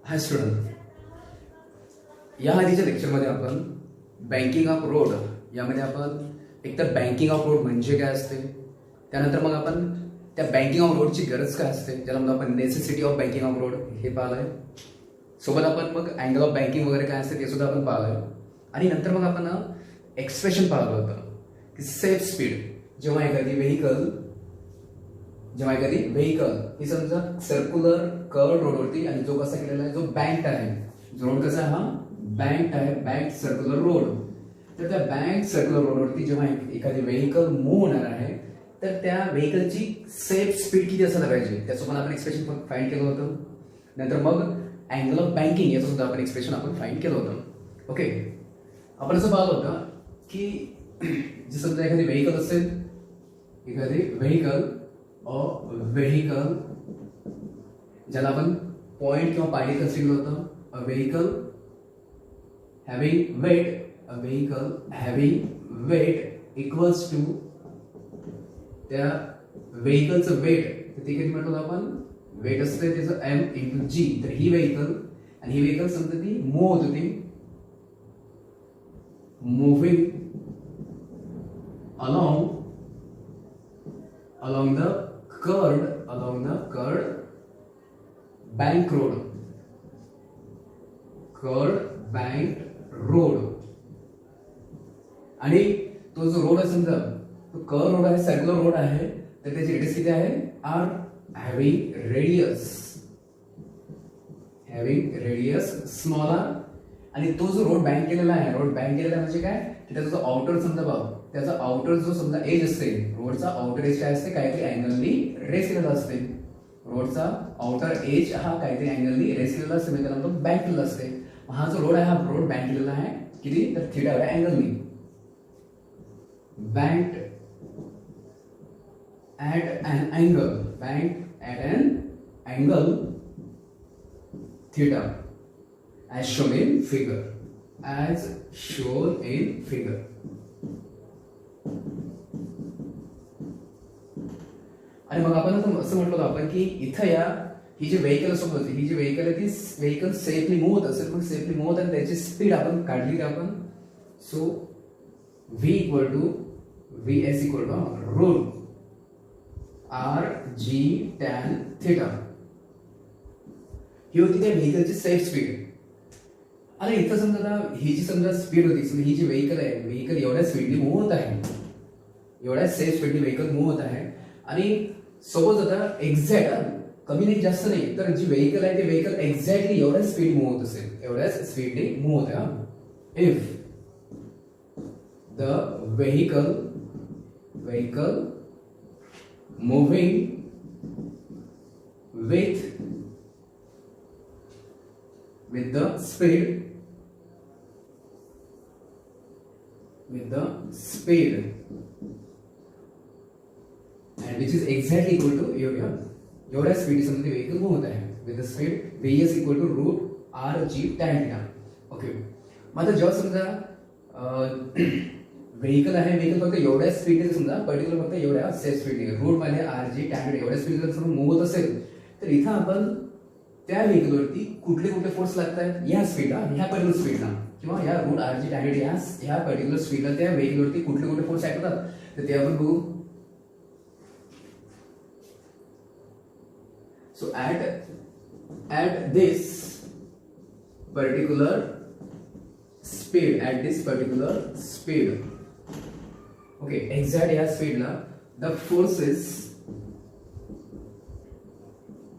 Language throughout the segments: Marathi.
हाय स्टुडंट, या आधीच्या लेक्चरमध्ये आपण बँकिंग ऑफ रोड यामध्ये आपण एकतर बँकिंग ऑफ रोड म्हणजे काय असते, त्यानंतर मग आपण त्या बँकिंग ऑफ रोडची गरज काय असते, ज्याला म्हणतो आपण necessity of banking of road, हे पाहिलंय. सोबत आपण मग अँगल ऑफ बँकिंग वगैरे काय असते ते सुद्धा आपण पाहिलंय. आणि नंतर मग आपण एक्सप्रेशन पाहिलं होतं की सेफ स्पीड जेव्हा एखादी व्हेकल ही समजा सर्क्युलर कर्व रोडवरती, आणि जो कसा केलेला आहे, जो बँक्ड आहे, जो रोड कसा हा बँक्ड आहे, बँक्ड सर्क्युलर रोड. तर त्या बँक्ड सर्क्युलर रोडवरती जेव्हा एखादी व्हेकल मूव्ह होणार आहे तर त्या व्हेकलची सेफ स्पीड किती असायला पाहिजे त्याचं पण आपण एक्सप्रेशन फाइंड केलं होतं. नंतर मग अँगल ऑफ बँकिंग याचं सुद्धा आपण एक्सप्रेशन आपण फाइंड केलं होतं. ओके, आपण असं पाहिलं होतं की जे समजा एखादी व्हेकल असेल, एखादी व्हेकल ज्याला आपण पॉइंट किंवा पार्टिकल सिग्नल होतं. A vehicle having weight equals to त्या व्हेकलचं वेट, तर ते किती म्हणतो आपण, वेट असते त्याचं m इंटू g. तर ही व्हेकल समजा ती मूव्ह होत होती, moving along the curved bank road. आणि तो जो रोड आहे समजा तो कर्व रोड आहे, सर्क्युलर रोड आहे, तर त्याची रेडियस किती आहे, R. Having radius small R. आणि तो जो रोड बँक केलेला आहे म्हणजे काय, की त्याचा जो आउटर समजा त्याचा आउटर जो समजा एज असते, रोडचा आउटर एज काय असते, काहीतरी अँगलनी रेस केलेला असते. रोडचा आउटर एज हा काहीतरी अँगलनी रेस केलेला असते, म्हणजे त्याला बँक केलेला असते. हा जो रोड आहे हा रोड बँक केलेला आहे किती, तर theta अँगलनी. banked at an angle theta as shown in figure. आणि मग आपण असं म्हटलं होतं आपण की इथं ही जी व्हेकल सोबत ही जी व्हेकल आहे ती व्हेकल सेफली मूव्ह होत असेल, मग सेफली मूव्ह होत आणि त्याची स्पीड आपण काढली तर आपण so Vs equal to root r g tan theta. ही होती त्या व्हेकलची सेफ स्पीड. आणि इथं समजा ही जी समजा स्पीड होती, ही जी व्हेकल एवढ्या स्पीडनी मूव्ह होत आहे, एवढ्या सेफ स्पीडनी व्हेकल मूव्ह होत आहे. आणि सपोज आता एक्झॅक्ट कमी नाही जास्त नाही, तर जी व्हेकल आहे ते व्हेकल एक्झॅक्टली एवढ्या स्पीड मूव्ह होत असेल, एवढ्याच स्पीडने मूव्ह होत आहे. If the vehicle moving with the speed and which is exactly equal to एवढ्या स्पीड समजा व्हेकल मूव्ह होत आहे with the speed Vs equal to root r g tan theta. Okay, मग आता जेव्हा समजा व्हेकल फक्त एवढ्या स्पीडने समजा पर्टिक्युलर फक्त एवढ्या सेफ स्पीडने रूट मध्ये आर जी टॅन एवढ्या स्पीडने समजा मूव्ह होत असेल, तर इथं आपण त्या व्हेकलवरती कुठले फोर्स लागतात या स्पीडला, ह्या पर्टिक्युलर स्पीडला, किंवा या रूट आर जी टॅन ह्या पर्टिक्युलर स्पीडला त्या व्हेकलवरती कुठले फोर्स ऍक्ट होतात, तर ते आपण बघू. So at this particular speed, okay, exact या स्पीडला the forces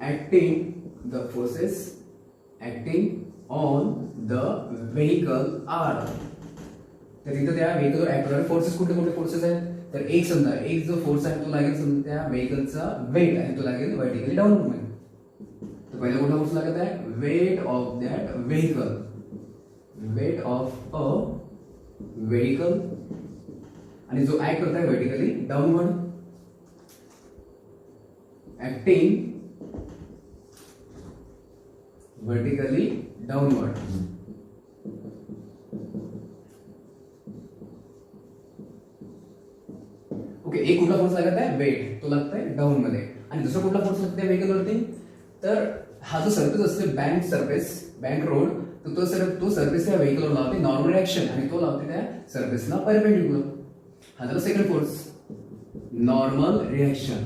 acting on the vehicle are. तर इथं त्या व्हेकलवर ऍक्ट करणारे फोर्सेस कुठले फोर्सेस आहेत, तर एक जो फोर्स आहे तो लागेल समजा त्या व्हेकलचा वेट आहे, तो लागेल व्हर्टिकली डाऊन मूव्हमेंट. तर पहिला कुठला फोर्स लागत आहे, वेट ऑफ दॅट व्हेकल, आणि जो ऍक्ट होता है vertically downward, acting vertically downward. Okay, एक कुठला फोर्स लागत आहे वेट, तो लागत आहे डाऊन मध्ये, आणि दुसरा कुठला फोर्स लागत आहे व्हेकल वरती, तर हा जो सरफेस असतो बँक सरफेस, बँक रोड, तर तो सरफेस त्या व्हेकलवर लावते नॉर्मल रिएक्शन आणि तो लावते त्या सरफेसला परपेंडिक्युलर. हा झाला second force, normal reaction.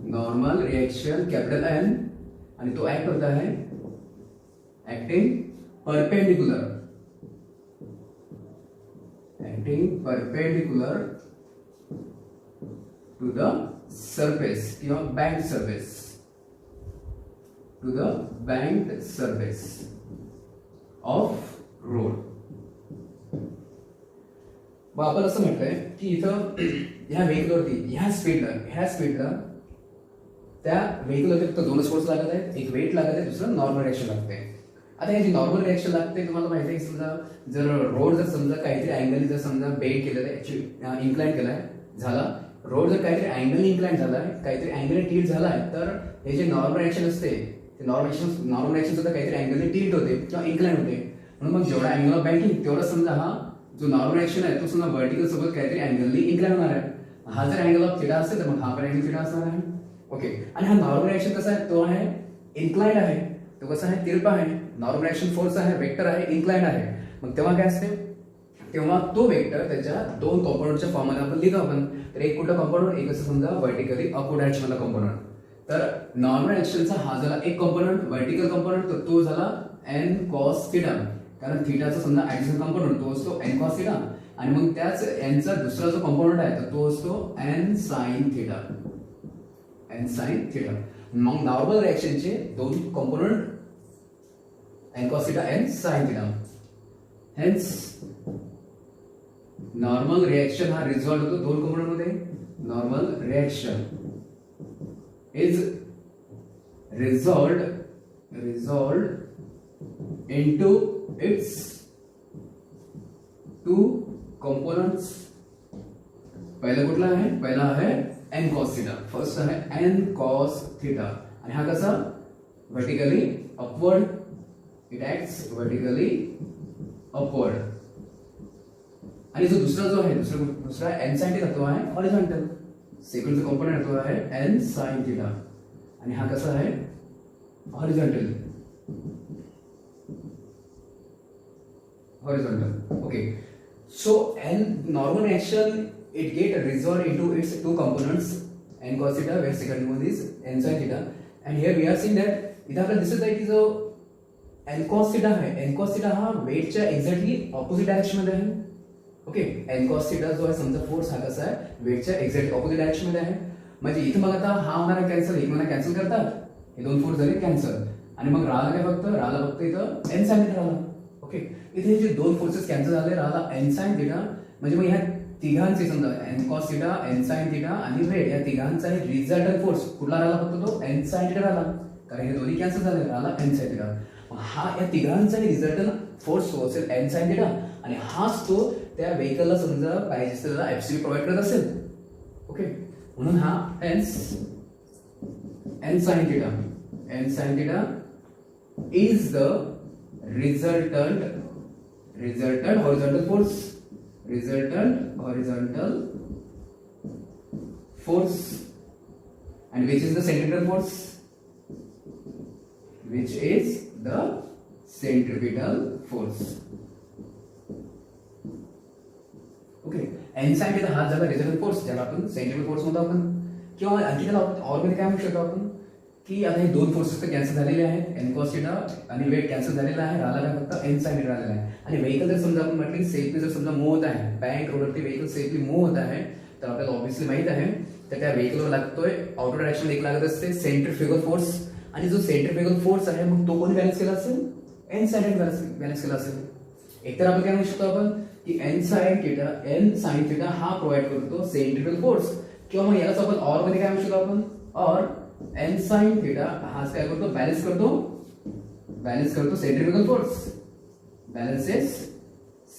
Normal reaction capital N, आणि तो ऍक्ट करता है acting perpendicular, acting perpendicular to the surface किंवा bank surface, to the bank surface of road. मग आपण असं म्हटलंय की इथं ह्या व्हेकलवरती ह्या स्पीडला त्या व्हेकलवरती फक्त दोनच फोर्स लागत आहेत, एक वेट लागत आहे, दुसरं नॉर्मल रिएक्शन लागते. आता हे जी नॉर्मल रिएक्शन लागते तुम्हाला माहिती आहे, समजा जर रोड जर समजा काहीतरी अँगल जर समजा बेंड केलेलं आहे, इन्क्लाइन केलाय झाला, रोड जर काहीतरी अँगल इन्क्लाइन झालाय, काहीतरी अँगल टिल्ट झालाय, तर हे जे नॉर्मल रिएक्शन असते ते नॉर्मल रिएक्शन सुद्धा काहीतरी अँगलने टिल्ट होते किंवा इन्क्लाइन होते. म्हणून मग जेवढा अँगल ऑफ बँकिंग तेवढा समजा हा जो नॉर्मल रिएक्शन आहे तो समजा व्हर्टिकल सोबत काहीतरी अँगलनी इन्क्लाइन होणार आहे. हा जर अँगल ऑफ थिटा असेल तर मग हा पण अँगल थिटा असणार आहे. ओके, आणि हा नॉर्मल रिएक्शन कसा आहे, तो आहे इन्क्लाइंड आहे, तो कसा आहे तिरपा आहे. नॉर्मल रिएक्शन फोर्स आहे, वेक्टर आहे, इन्क्लाइंड आहे. मग तेव्हा काय असते, तेव्हा तो वेक्टर त्याच्या दोन कॉम्पोनंटच्या फॉर्म मध्ये आपण लिहितो आपण. तर एक कुठला कॉम्पोनंट, एक असं समजा व्हर्टिकली अपवर्ड डायरेक्शन मधला कॉम्पोनंट. तर नॉर्मल रिएक्शनचा हा झाला एक कॉम्पोनंट व्हर्टिकल कॉम्पोनंट, तर तो झाला एन कॉस थिटा, कारण थिटाचा समजा ऍडिशनल कॉम्पोनंट तो असतो एन कॉस थिटा, आणि मग त्याच एनचा दुसरा जो कॉम्पोनंट आहे तर तो असतो n sine theta, n sine theta. मग नॉर्मल रिएक्शनचे दोन component n cos theta, n sine theta. Hence normal reaction हा रिझॉल्व होतो दोन कॉम्पोनंट मध्ये. Normal reaction is resolved into its two components. पहिला कुठला आहे, पहिला आहे n cos theta, फर्स्ट आहे n cos theta, आणि हा कसा vertically upward, it acts vertically upward. आणि जो दुसरा जो आहे दुसरा n sin theta तो आहे horizontal. सेकंड जो कंपोनेंट तो आहे n sin theta, आणि हा कसा आहे horizontal. Okay, so n normal reaction it get resolved into its two components n cos theta, where second one is n sin theta, and here we are seeing that इधर आपल्याला दिसत आहे की जो n cos theta आहे, n cos theta हा वेटच्या एक्झॅक्टली ऑपोजिट डायरेक्शन मध्ये आहे. ओके, n cos theta जो आहे समजा फोर्स हा कसा आहे वेटच्या एक्झॅक्टली ऑपोजिट डायरेक्शन मध्ये आहे. म्हणजे इथे मग आता हा होणारा कॅन्सल, एक मला कॅन्सल करतात, हे दोन फोर्स झाले कॅन्सल, आणि मग राहिला फक्त इथं n sin theta राहिला. ओके, इथे जे दोन फोर्सेस कॅन्सल झाले, राहिला n sin theta. म्हणजे मग ह्या तिघांचे समजा n cos theta, n sin theta आणि वेट या तिघांचा रिझल्टंट फोर्स कुठला राहिला, फक्त तो n sin theta राहिला, कारण हे दोन्ही कॅन्सल झाले, राहिला n sin theta. हा या तिघांचा रिझल्टंट फोर्स तो असेल n sin theta, आणि हाच तो त्या व्हेकलला समजा पाहिजे असलेला एफसी प्रोव्हाइड करत असेल. ओके, म्हणून हा n sin theta, n sin theta is the resultant horizontal force, and which is the centripetal force, which is the centripetal force. Okay, n sin theta हा झाला रिझल्टंट फोर्स, ज्याला आपण सेंट्रिपेटल फोर्स म्हणतो आपण, किंवा आणखी त्याला और मध्ये काय म्हणू शकतो आपण की आता हे दोन फोर्सेस तर कॅन्सल झालेले आहेत, n cos theta आणि वेट कॅन्सल झालेला आहे, राहिला फक्त n sin theta राहिलेला आहे. आणि व्हेकल जर समजा आपण म्हटलं की सेफली जर समजा मूव्ह होत आहे, बँक रोडवरती व्हेकल सेफली मूव्ह होत आहे, तर आपल्याला ऑब्व्हियसली माहित आहे तर त्या व्हेकलवर लागतोय आउटर डायरेक्शन एक लागत असते सेंट्रिफ्युगल फोर्स, आणि जो सेंट्रिफ्युगल फोर्स आहे मग तो कोणी बॅलन्स केला असेल, n sin theta बॅलन्स केला असेल. एकतर आपण काय म्हणू शकतो आपण की n sin theta हा प्रोव्हाइड करतो सेंट्रिफ्युगल फोर्स, किंवा मग यालाच आपण और मध्ये काय म्हणू शकतो आपण, और n sin theta हा काय करतो, बॅलन्स करतो centrifugal force, balances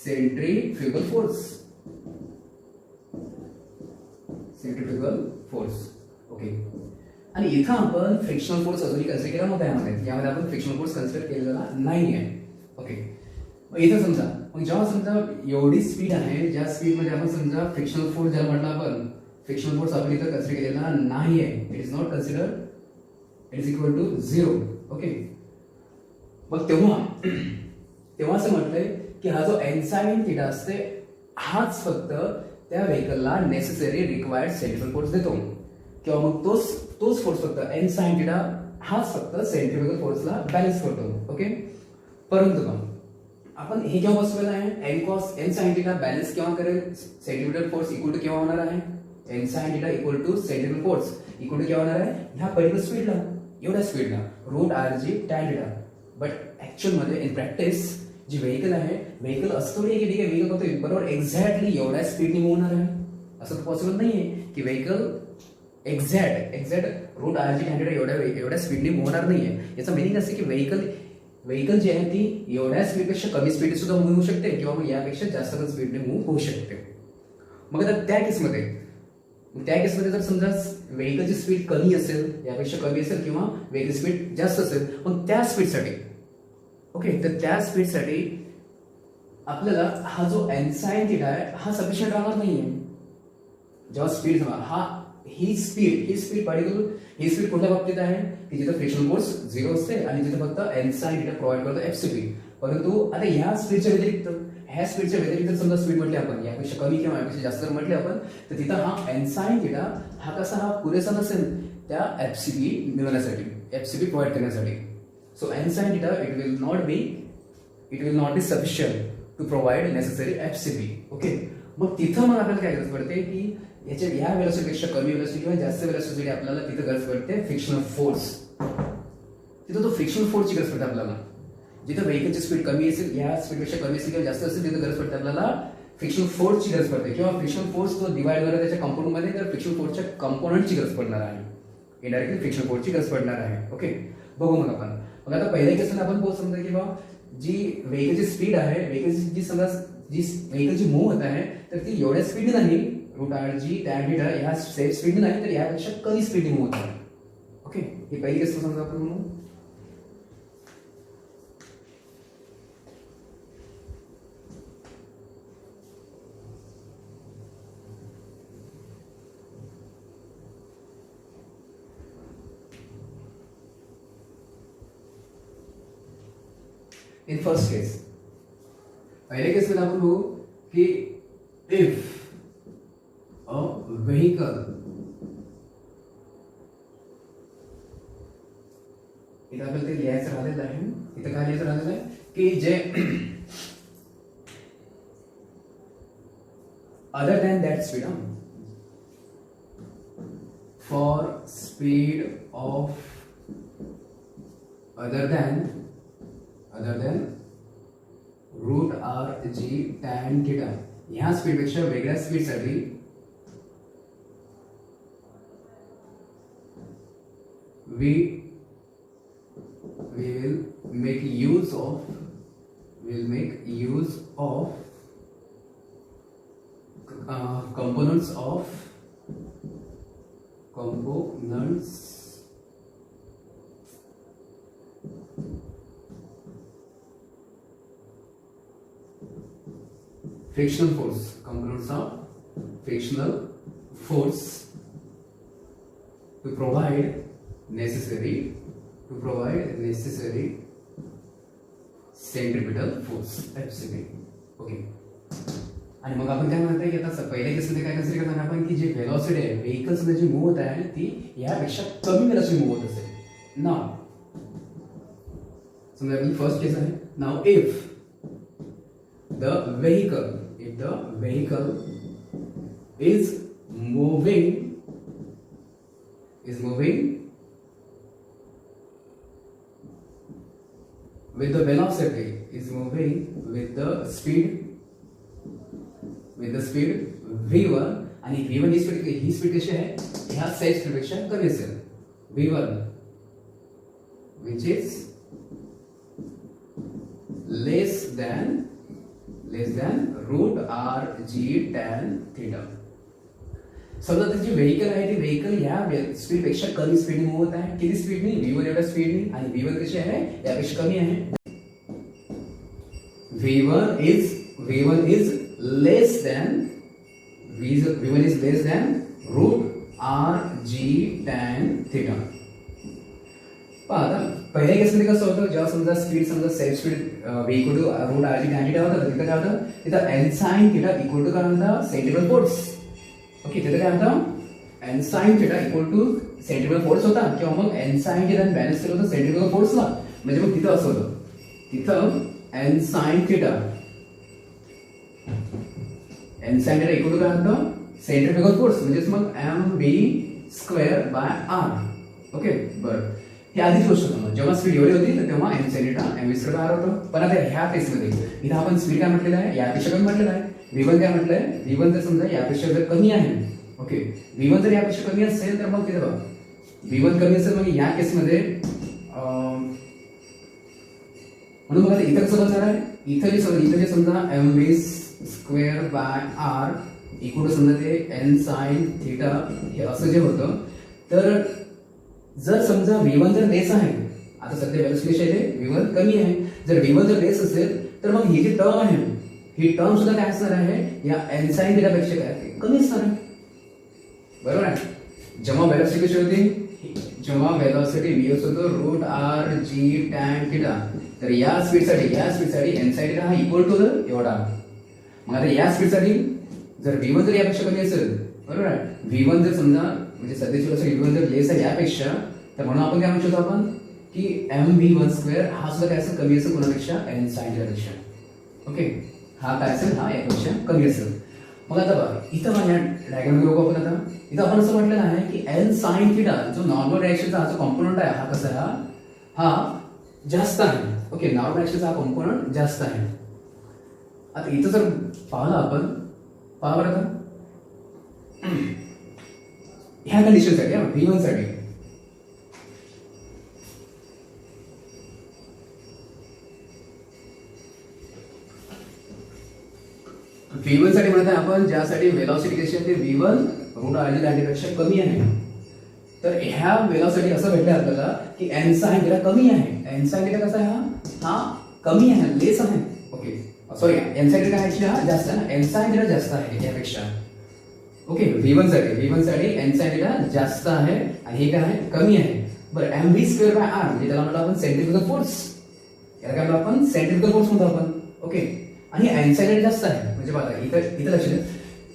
centrifugal force. Okay, आणि इथं आपण फ्रिक्शनल फोर्स अजूनही कन्सिडर केला नव्हता, यामध्ये आपण फ्रिक्शनल फोर्स कन्सिडर केलेला नाही आहे. ओके, मग इथं समजा मग जेव्हा समजा एवढी स्पीड आहे, ज्या स्पीड मध्ये आपण समजा फ्रिक्शनल फोर्स ज्याला म्हटलं आपण, फ्रिक्शनल फोर्स आपण इथं कन्सिडर केलेला नाही आहे, it is not consider it is equal to 0. Okay, मग तेव्हा असं म्हटलंय की हा जो एन साइन थिटा असते हाच फक्त त्या व्हेकलला नेसेसरी रिक्वायर्ड सेंट्रिफ्युगल फोर्स देतो, किंवा मग तोच फोर्स फक्त एन साइन थिटा हाच फक्त सेंट्रिफ्युगल फोर्सला बॅलन्स करतो. ओके, परंतु मग आपण हे केव्हा बसवलेलं आहे, N cos N sine theta balance केव्हा करेल, सेंट्रिफ्युगल फोर्स इक्वल टू केव्हा होणार आहे, N sine theta equal to centrifugal force equal to केव्हा होणार आहे, ह्या पर्टिक्युलर स्पीडला, एवढ्या स्पीडला root R G tan theta. But actual मध्ये इन प्रॅक्टिस जी व्हेकल आहे, व्हेकल असतो ठीक आहे, व्हेकल फक्त बरोबर एक्झॅक्टली एवढ्या स्पीडने मूव्ह होणार आहे, असं तर पॉसिबल नाहीये की vehicle exact root R G tan theta एवढ्या स्पीडने मूव्ह होणार नाहीये. याचा मिनिंग असं की व्हेकल जी आहे ती एवढ्या स्पीडपेक्षा कमी स्पीड सुद्धा मूव्ह होऊ शकते, किंवा मग यापेक्षा जास्त स्पीडने मूव्ह होऊ शकते. मग आता त्या केसमध्ये जर समजा व्हेकलची स्पीड कमी असेल, यापेक्षा कमी असेल, किंवा व्हेकल स्पीड जास्त असेल, मग त्या स्पीडसाठी ओके, तर त्या स्पीडसाठी आपल्याला हा जो एन साइन थिटा आहे हा सफिशियंट राहणार नाहीये. जेव्हा स्पीड ही स्पीड पार्टिकल ही स्पीड कुठल्या बाबतीत आहे की जिथे फ्रिक्शनल फोर्स 0 असते आणि जिथे फक्त एन साइन थिटा प्रोव्हाइड करतो एफसीपी. परंतु आता ह्या स्पीडच्या व्यतिरिक्त समजा स्पीड म्हटली आपण, यापेक्षा कमी किंवा यापेक्षा जास्त जर म्हटले आपण, तर तिथं हा एन साइन थिटा हा पुरेसा नसेल त्या एफसीपी मिळवण्यासाठी, एफसीपी प्रोव्हाइड करण्यासाठी. So n sine theta it will not be sufficient to provide necessary FCP. Okay, मग तिथं आपल्याला काय गरज पडते की या वेलोसिटीपेक्षा कमी वेलोसिटी किंवा जास्त वेलोसिटी आपल्याला तिथं गरज पडते फ्रिक्शनल फोर्स. तिथं तो फ्रिक्शनल फोर्सची गरज पडते आपल्याला. जिथं व्हेकलची स्पीड कमी असेल, या स्पीडपेक्षा कमी असेल किंवा जास्त असेल, तिथं गरज पडते आपल्याला फ्रिक्शनल फोर्सची गरज पडते, किंवा फ्रिक्शनल फोर्स तो डिवाइड झाला त्याच्या कंपोनंट मध्ये, तर फ्रिक्शनल फोर्सच्या कंपोनंटची गरज पडणार आहे, इनडायरेक्टली फ्रिक्शनल फोर्सची गरज पडणार आहे. ओके, बघू मग आपण. मग आता पहिल्या केसमध्ये आपण पोहोच समजा की बाबा जी व्हेकलची स्पीड आहे, जी व्हेकलची मूव्ह होत आहे, तर ती एवढ्या स्पीडने नाही, root R G tan theta ह्या सेम स्पीडने नाही, तर यापेक्षा कमी स्पीडने मूव्ह होत आहे. ओके, ही पहिली केस समजा आपण म्हणू. इन फर्स्ट केस, पहले केस में आपण बघू की इफ अ व्हेकल इथं आपल्याला ते लिहायचं राहिलेलं आहे. इथं काय लिहायचं राहिलेलं आहे की जे other than that speed, for speed of other than root R G tan theta, ह्या स्पीडपेक्षा वेगळ्या स्पीडसाठी we will make use of components components of frictional force to provide necessary centripetal force FCP. Okay, आणि मग आपण काय म्हणताय की आता पहिल्या केसमध्ये काय कन्सिडर करणार आपण की जी वेलोसिटी आहे व्हेकल्स मध्ये जी मूव्ह होत आहे ती यापेक्षा कमी वेलोसिटी मूव्ह होत असेल. नाव समजा आपली फर्स्ट केस आहे. Now if the vehicle is moving with the velocity, is moving with the speed v1, आणि v1 ही स्पीड कशी आहे, ह्या सेट स्पीडपेक्षा कमी असेल, v1 which is less than root R G tan theta. समजा त्याची व्हेकल आहे, ती व्हेकल ह्या स्पीड पेक्षा कमी स्पीडने मूव्ह होत आहे. किती स्पीडने, v1 एवढ्या स्पीडने, आणि v1 कशी आहे, यापेक्षा कमी आहे. v1 is less than root R G tan theta. पहा आता पहिल्या केसमध्ये कसं होतं, जेव्हा समजा स्पीड समजा self speed equal to root R g tan theta होतं, तिथं काय होतं, तिथं n sin theta equal to काय होतं, सेंट्रिफ्युगल फोर्स. ओके, तिथं काय होतं, n sin theta equal to centrifugal force होता, किंवा मग n sin थीटा बॅलन्स केलं होतं सेंट्रिफ्युगल फोर्सला. म्हणजे मग तिथं असं होतं, तिथं n sin theta equal to काय होतं, सेंट्रिफ्युगल फोर्स, म्हणजेच मग mv²/r. ओके, बरं, हे आधीच गोष्ट होतं. जेव्हा स्पीड एवढी होती तर तेव्हा m sin थीटा mv²/r होतं. पण आता ह्या केसमध्ये इथं आपण स्पीड काय म्हटलेलं आहे, यापेक्षा कमी म्हटलेलं आहे. v1 काय म्हटलंय, v1 जर समजा यापेक्षा जर कमी आहे, ओके, v1 जर यापेक्षा कमी असेल तर मग तिथं बघा, v1 कमी असेल मग या केसमध्ये म्हणून बघा इथं कसं बसणार आहे, इथं जे समजा mv²/r इक्वल टू समजा ते n sin थीटा हे असं जे होतं, तर जर समजा v1 जर लेस आहे, आता सध्या व्हेलोसिटी आहे v1 कमी आहे, जर v1 जर लेस असेल तर मग ही जी टर्म आहे, ही टर्म सुद्धा काय असणार आहे, या n sin थीटा पेक्षा काय कमी असणार आहे. बरोबर आहे. जेव्हा व्हेलोसिटी कशी होती, जेव्हा व्हेलोसिटी v होतो root R g tan theta, तर या स्पीडसाठी n sin थीटा हा इक्वल टू एवढा. मग आता या स्पीडसाठी जर v1 जर यापेक्षा कमी असेल, बरोबर आहे, v1 जर समजा म्हणजे सध्याची व्हेलोसिटी v1 जर लेस आहे यापेक्षा, तर म्हणून आपण काय म्हणू शकतो आपण की mv1² हा सुद्धा काय असेल, कमी असेल कोणापेक्षा, n sin थीटा पेक्षा. ओके, हा काय असेल, हा यापेक्षा कमी असेल. मग आता बघा इथं या डायग्राम बघू आपण. आता इथं आपण असं म्हटलेलं आहे की n sin थीटा जो नॉर्मल डायरेक्शनचा हा जो कॉम्पोनंट आहे, हा कसा आहे, हा जास्त आहे. ओके, नॉर्मल डायरेक्शनचा हा कॉम्पोनंट जास्त आहे. आता इथं जर पाहिलं आपण, पहा बरं आता ह्या कंडिशनसाठी v1 साठी v1 साठी म्हणत आहे आपण, ज्यासाठी व्हेलॉसिटी कशी आहे, v1 route R g tan पेक्षा कमी आहे. तर ह्या व्हेलॉसिटी असं भेटलं आपल्याला की n sin थीटा कमी आहे. n sin थीटा कसा आहे, हा कमी आहे, लेस आहे. Okay, sorry, n sin theta actually हा जास्त आहे, n sin थीटा जास्त आहे यापेक्षा. ओके, v1 साठी n sin थीटा जास्त आहे आणि हे काय आहे, कमी आहे. बरं, mv²/r म्हणजे त्याला म्हणतो आपण सेंट्रिफ्युगल फोर्स, याला काय म्हणतो आपण, सेंट्रिफ्युगल फोर्स म्हणतो आपण. ओके, आणि n sin थीटा जास्त आहे. म्हणजे बघा इथं लक्ष द्या,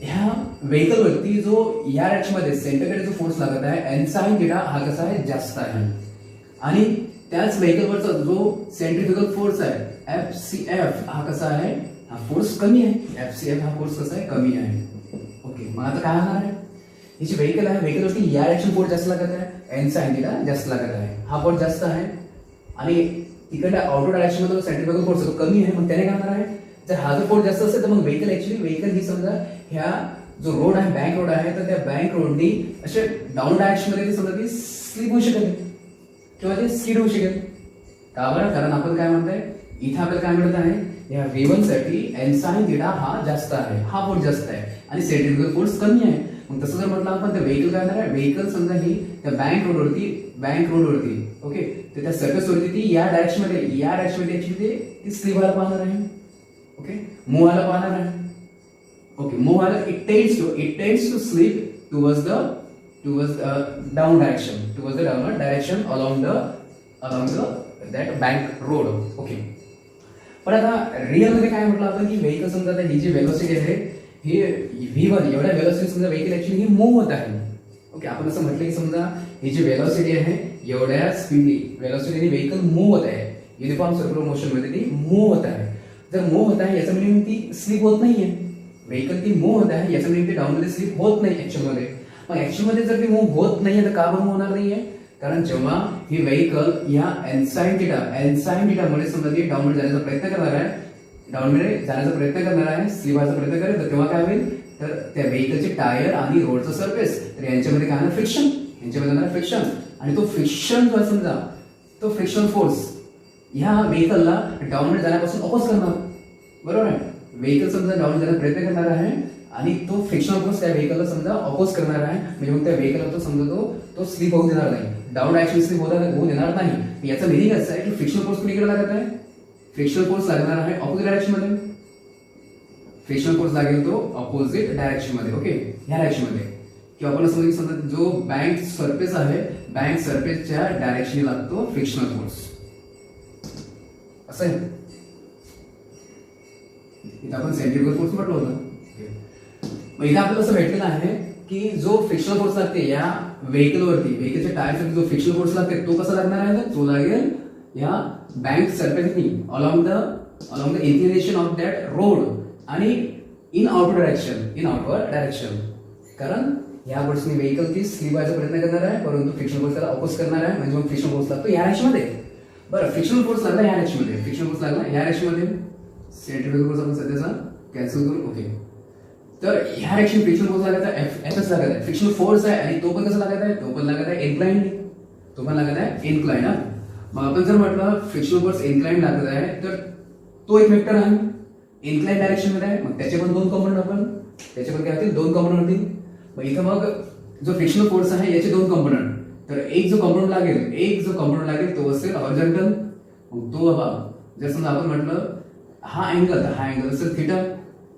ह्या व्हेकल वरती जो या डायरेक्शन मध्ये सेंटरकडे जो फोर्स लागत आहे, n sin थीटा हा कसा आहे, जास्त आहे. आणि त्याच व्हेकल वरचा जो सेंट्रिफ्युगल फोर्स आहे FCF हा कसा आहे, हा फोर्स कमी आहे. FCF हा फोर्स कसा आहे, कमी आहे. ओके, मग आता काय होणार आहे, ही जी व्हेकल आहे, व्हेकल वरती या डायरेक्शन फोर्स जास्त लागत आहे, n sin थीटा जास्त लागत आहे, हा फोर्स जास्त आहे. आणि तिकडे आउटर डायरेक्शन मध्ये सेंट्रिफ्युगल फोर्स कमी आहे, मग त्याने काय होणार आहे, जर हा जो फोर्स जास्त असेल तर मग व्हेकल ही समजा ह्या जो रोड आहे, बँक रोड आहे, तर त्या बँक रोडनी असे डाऊन डायरेक्शन मध्ये समजा ती स्लिप होऊ शकेल किंवा ते स्किड होऊ शकेल. का बरं, कारण आपण काय म्हणतोय, इथं आपल्याला काय म्हणत आहे, या v1 साठी n sin थीटा हा जास्त आहे, हा फोर्स जास्त आहे आणि सेंट्रिफ्युगल फोर्स कमी आहे. मग तसं जर म्हटलं आपण, तर व्हेकल काय होणार आहे, व्हेकल समजा ही त्या बँक रोडवरती ओके, तर त्या सरफेस वरती ती या डायरेक्शन मध्ये ती स्लिप व्हायला पाहणार आहे. ओके, मूव व्हायला पाहणार आहे. ओके, मूव व्हायला it tends to slip towards the down direction along that bank road. Okay, पण आता रिअल मध्ये काय म्हटलं आपण की व्हेकल समजा ही जी व्हेलॉसिटी आहे, ही v1 एवढ्या व्हेलॉसिटी समजा व्हेकल ऍक्च्युअली ही मूव होत आहे. ओके, आपण असं म्हटलं की समजा ही जी व्हेलॉसिटी आहे, एवढ्या स्पीडनी व्हेलॉसिटीने व्हेकल मूव होत आहे, युनिफॉर्म सर्क्युलर मोशन मध्ये ती मूव होत आहे. जर मूव होत आहे याचा मीनिंग ती स्लिप होत नाहीये, व्हेकल ती मूव होत आहे याचा मीनिंग ती डाऊन मध्ये स्लिप होत नाही ऍक्च्युअल मध्ये. मग ऍक्च्युअल मध्ये जर ती मूव होत नाहीये तर का मूव होणार नाहीये, कारण जेव्हा ही व्हेकल या n sin थीटा मुळे समजा ती डाऊन मध्ये जाण्याचा प्रयत्न करणार आहे, स्लिप व्हायचा प्रयत्न करेल, तर तेव्हा काय होईल, तर त्या व्हेकलचे टायर आणि रोडचं सरफेस, तर यांच्यामध्ये काय होणार, फ्रिक्शन. आणि तो फ्रिक्शन जो समजा, तो फ्रिक्शन फोर्स ह्या व्हेकलला डाऊन मध्ये जाण्यापासून अपोज करणार. बरोबर आहे, व्हेकल समजा डाऊन जाण्याचा प्रयत्न करणार आहे आणि तो फ्रिक्शनल फोर्स त्या व्हेकलला समजा अपोज करणार आहे. म्हणजे मग त्या व्हेकलला तो समजा तो स्लिप होऊ देणार नाही, डाऊन डायरेक्शन स्लिप होऊ देणार नाही. याचा मिनिंग असं आहे की फ्रिक्शनल फोर्स कुणीकडे लागत आहे, फ्रिक्शनल फोर्स लागणार आहे ऑपोजिट डायरेक्शन मध्ये. फ्रिक्शनल फोर्स लागेल तो ऑपोजिट डायरेक्शन मध्ये. ओके, ह्या डायरेक्शन मध्ये, किंवा आपण समजा जो बँक सरफेस आहे, बँक सरफेसच्या डायरेक्शनला लागतो फ्रिक्शनल फोर्स. असं आहे. इथं आपण सेंट्रिफ्युगल फोर्स म्हटलं होतं. मग इथं आपल्याला असं भेटलेलं आहे की जो फ्रिक्शनल फोर्स लागते या व्हेकलवरती, व्हेकलच्या टायरवरती जो फ्रिक्शनल फोर्स लागते तो कसा लागणार आहे, तो लागेल या बँक सरफेसनी along the inclination of that road आणि इन आउटवर्ड डायरेक्शन. कारण या गोष्टीने व्हेकल ती स्लिप व्हायचा प्रयत्न करणार आहे, परंतु फ्रिक्शनल फोर्स त्याला अपोज करणार आहे. म्हणजे मग फ्रिक्शनल फोर्स लागतो या डायरेक्शनमध्ये. बरं, फ्रिक्शनल फोर्स लागला या डायरेक्शनमध्ये, फ्रिक्शनल फोर्स लागला या डायरेक्शनमध्ये, सेंट्रिफ्युगल फोर्स आपण सध्याचा कॅन्सल करू. ओके, तर ह्या डायरेक्शन फ्रिक्शनल फोर्स लागत आहे, एफएस लागत आहे. फ्रिक्शनल फोर्स आहे आणि तो पण कसा लागत आहे, तो पण लागत आहे इन्क्लाइंड, तो पण लागत आहे इन्क्लाइंड. मग आपण जर म्हटलं फ्रिक्शनल फोर्स इन्क्लाइंड लागत आहे तर तो एक वेक्टर आहे, इन्क्लाइंड डायरेक्शन मध्ये आहे. मग त्याचे पण दोन कंपोनंट, आपण त्याचे पण काय होतील, दोन कंपोनंट होतील. मग इथं मग जो फ्रिक्शनल फोर्स आहे याचे दोन कंपोनंट, तर एक जो कंपोनंट लागेल तो असेल हॉरिझॉन्टल. मग तो बाबा जर समजा आपण म्हटलं हा अँगल असेल थिटा,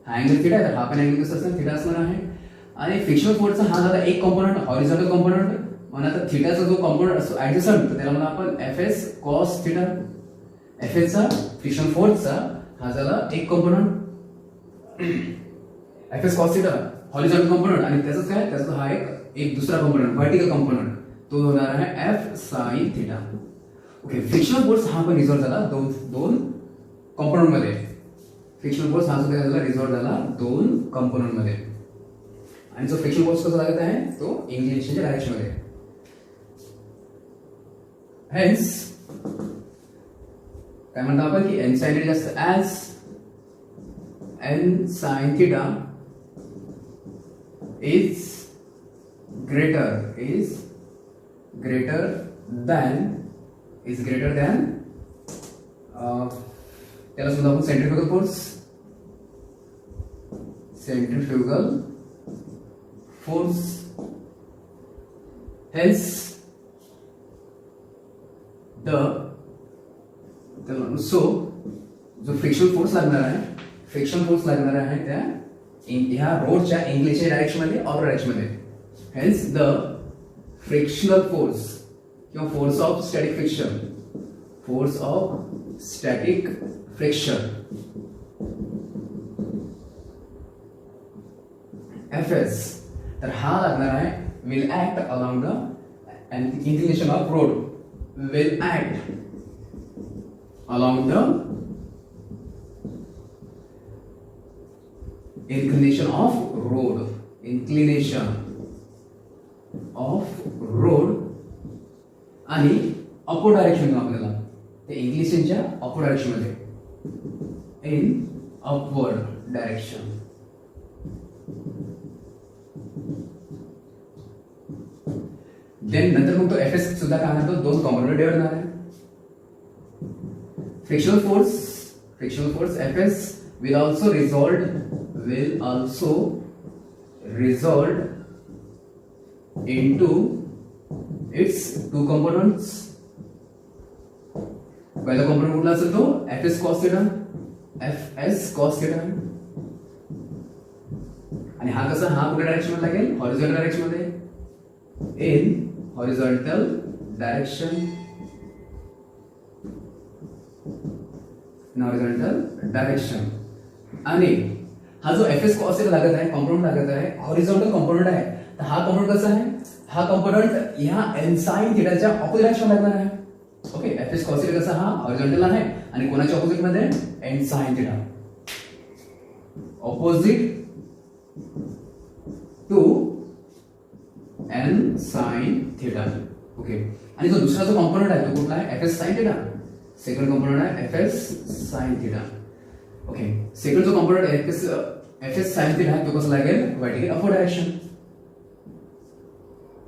हा अँगल थिटा आहे, तर हा पण अँगल कसा असेल, थिटा असणार आहे. आणि फ्रिक्शनल फोर्सचा हा झाला एक कंपोनंट, हॉरिझॉन्टल कंपोनंट. म्हणून आता थिटाचा जो कंपोनंट असतो ऍडजसंट, तर त्याला म्हणा आपण एफएस कॉस थिटा. एफएसचा फ्रिक्शनल फोर्सचा हा झाला एक component, FS cos theta horizontal component. आणि त्याचाच काय, त्याचा हा एक दुसरा कंपोनंट व्हर्टिकल कंपोनंट, तो होणार आहे F sine theta. Okay, frictional force हा पण रिझॉल्व झाला दोन कंपोनंट मध्ये. फ्रिक्शनल फोर्स हा सुद्धा झाला रिझॉल्व झाला दोन कंपोनंट मध्ये. आणि जो फ्रिक्शनल फोर्स कसा लागत आहे, तो इंक्लिनेशनच्या डायरेक्शन मध्ये. हेन्स काय म्हणतो आपण की एन साइन जास्त as n sine theta is greater than त्याला सुद्धा आपण सेंट्रिफ्युगल फोर्स. हेन्स सो जो फ्रिक्शनल फोर्स लागणार आहे त्या ह्या रोडच्या इंग्लिशच्या डायरेक्शन मध्ये, आउटर डायरेक्शन मध्ये. हेन्स द फ्रिक्शनल फोर्स किंवा force of static friction FS, तर हा लागणार आहे will act along the inclination of road, will act along the inclination of road आणि अपवर्ड डायरेक्शन आपल्याला ते इंक्लिनेशनच्या अपवर्ड डायरेक्शन मध्ये, इन अपवर्ड डायरेक्शन. देन नंतर मग तो एफएस सुद्धा काय म्हणतो, दोन कंपोनंट डिवाइड होणार आहे. Frictional force FS will also resolve into its two components. पहिला कंपोनंट कुठला असेल तो fs cos theta. आणि हा कसा, हा कुठल्या डायरेक्शन मध्ये लागेल, हॉरिझॉन्टल डायरेक्शन मध्ये, इन हॉरिझॉन्टल डायरेक्शन. आणि हा जो एफएस कॉस थिटा लागत आहे, कंपोनंट लागत आहे, हॉरिझॉन्टल कंपोनंट आहे. तर हा कंपोनंट कसा आहे, हा कंपोनंट ह्या एन साइन थिटाच्या ऑपोजिट डायरेक्शन लागणार आहे. ओके, एफएस कॉस थिटा कसा हा हॉरिझॉन्टल आहे आणि कोणाच्या ऑपोजिट मध्ये, n sine theta, opposite to n sine theta. Okay, आणि जो दुसरा जो कंपोनंट आहे तो कुठला आहे, FS sine theta. Second component आहे FS sine theta. Okay, second जो कंपोनंट आहे एफएस साइन थिटा तो कसा लागेल, vertical upward direction,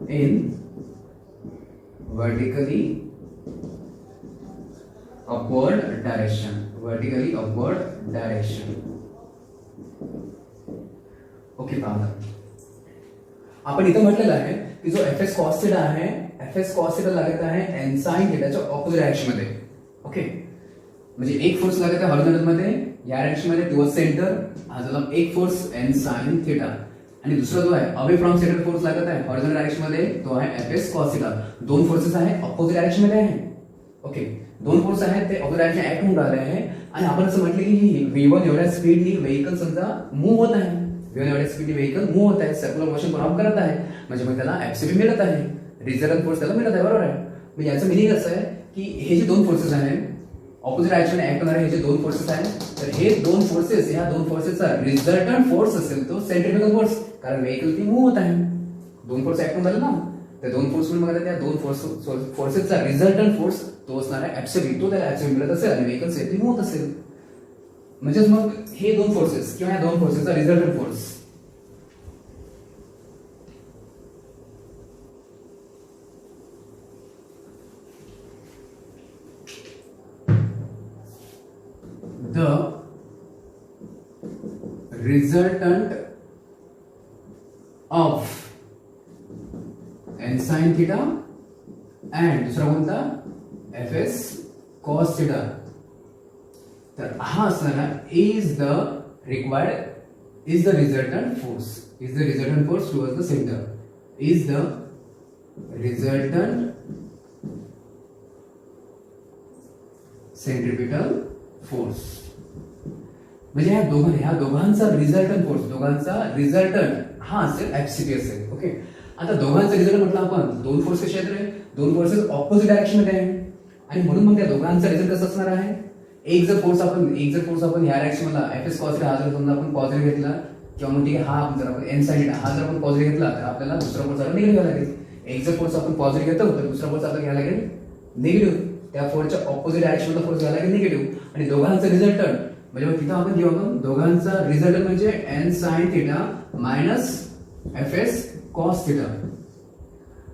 in vertically upward direction. Okay, पाहता आपण इथं म्हटलेलं आहे की जो एफएस कॉस थिटा आहे, एफएस कॉस थिटा लागत आहे एन साइन थिटाच्या ऑपोजिट डायरेक्शन मध्ये. ओके, म्हणजे एक फोर्स लागत आहे हॉरिझॉन्टल मध्ये या डायरेक्शन मध्ये टुवर्ड्स सेंटर, हा झाला एक फोर्स एन साइन थिटा. आणि दुसरा जो आहे अवे फ्रॉम सेंटर फोर्स लागत आहे हॉरिझॉन्टल डायरेक्शन मध्ये, तो आहे Fs cos थिटा. दोन फोर्सेस आहे ऑपोजिट डायरेक्शन मध्ये आहे. ओके, दोन फोर्स आहेत ते ऑपोजिट डायरेक्शन ऍक्ट होऊन राहिले आहे. आणि आपण असं म्हटलं की v1 एवढ्या स्पीडनी व्हेकल समजा मूव्ह होत आहे, v1 एवढ्या स्पीडनी व्हेकल मूव्ह होत आहे, सर्क्युलर मोशन परफॉर्म करत आहे, म्हणजे मग त्याला एफसीबी मिळत आहे, रिझल्टंट फोर्स त्याला मिळत आहे. बरोबर आहे. म्हणजे याचं मिनिंग असं आहे की हे जे दोन फोर्सेस आहेत ऑपोजिट डायरेक्शन ऍक्ट करणारे हे जे दोन फोर्सेस आहेत, तर हे दोन फोर्सेस, ह्या दोन फोर्सेसचा रिझल्टंट फोर्स असेल तो सेंट्रिफ्युगल फोर्स, कारण व्हेकल ती मूव्ह होत आहे, दोन फोर्स ऍक्ट होऊन राहिले ना, त्या दोन फोर्स म्हणून बघा त्या दोन फोर्सेसचा रिझल्टंट फोर्स तो असणार आहे एफसीबी, तो त्याला एफसीबी मिळत असेल आणि व्हेकल सेफली मूव्ह होत असेल. म्हणजेच मग हे दोन फोर्सेस किंवा या दोन फोर्सेसचा resultant force the resultant of n sin theta and दूसरा कोणता Fs cos theta, तर हा असणार is the resultant force towards the center, is the resultant centripetal force. म्हणजे ह्या दोघांचा रिझल्टंट हा असेल एफसीपी असेल. ओके, आता दोघांचा रिझल्ट म्हटलं आपण दोन फोर्स कसे आहेत, दोन फोर्सेस ऑपोजिट डायरेक्शन मध्ये आहे आणि म्हणून मग त्या दोघांचा रिझल्ट कसं असणार आहे, एक जर फोर्स आपण ह्या डायरेक्शन मधला Fs cos हा जर समजा आपण पॉझिटिव्ह घेतला किंवा मग ठीक आहे हा जर आपण n sin हा जर आपण पॉझिटिव्ह घेतला तर आपल्याला दुसरा फोर्स निगेटिव्ह घ्यावा लागेल. एक जर फोर्स आपण पॉझिटिव्ह घेतो तर दुसरा फोर्स आपल्याला घ्यायला लागेल निगेटिव्ह, त्या फोर्सच्या ऑपोजिट डायरेक्शन मधला फोर्स घ्यायला लागेल निगेटिव्ह. आणि दोघांचा रिझल्टंट म्हणजे मग तिथं आपण घेऊ आपण दोघांचा रिझल्टंट म्हणजे n sin theta minus Fs cos theta.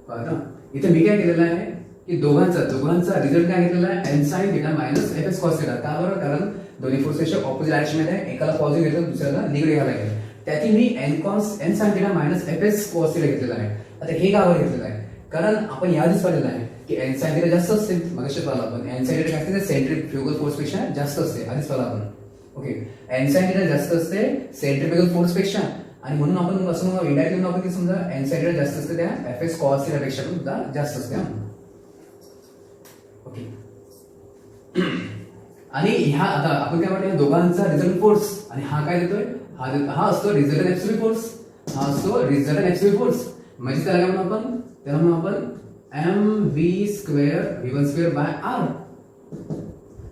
आता इथे मी काय केलेलं आहे की दोघांचा रिझल्ट काय घेतलेला आहे n sin theta minus Fs cos theta. का बरं, कारण दोन्ही फोर्सेसच्या ऑपोजिट डायरेक्शन मध्ये आहे, एकाला पॉझिटिव्ह घेतलं दुसऱ्याला निगेटिव्ह घ्यायला लागेल. त्याची मी n sin theta minus Fs cos theta घेतलेला आहे. आता हे का बरं घेतलेलं आहे, कारण आपण याआधीच पाहिलेलं आहे की n sin थिटा जास्त असते, मगाशीच पाहिलं आपण n sin थिटा काय असते सेंट्रिफ्युगल फोर्स पेक्षा जास्त असते, आधीच पाहिलं आपण. ओके, n sin थिटा जास्त असते सेंट्रिफ्युगल फोर्स पेक्षा, आणि म्हणून आपण असं म्हणून इनडायरेक्टली म्हणून आपण की समजा n sin थिटा जास्त असते त्या Fs cos थिटा पेक्षा सुद्धा जास्त असते. ओके, आणि ह्या आता आपण काय म्हणतो दोघांचा रिझल्ट फोर्स, आणि हा काय देतोय, हा असतो रिझल्टंट एफसीबी फोर्स, हा असतो रिझल्टंट एफसीबी फोर्स. म्हणजे त्याला काय म्हणू आपण mv² v1² बाय r.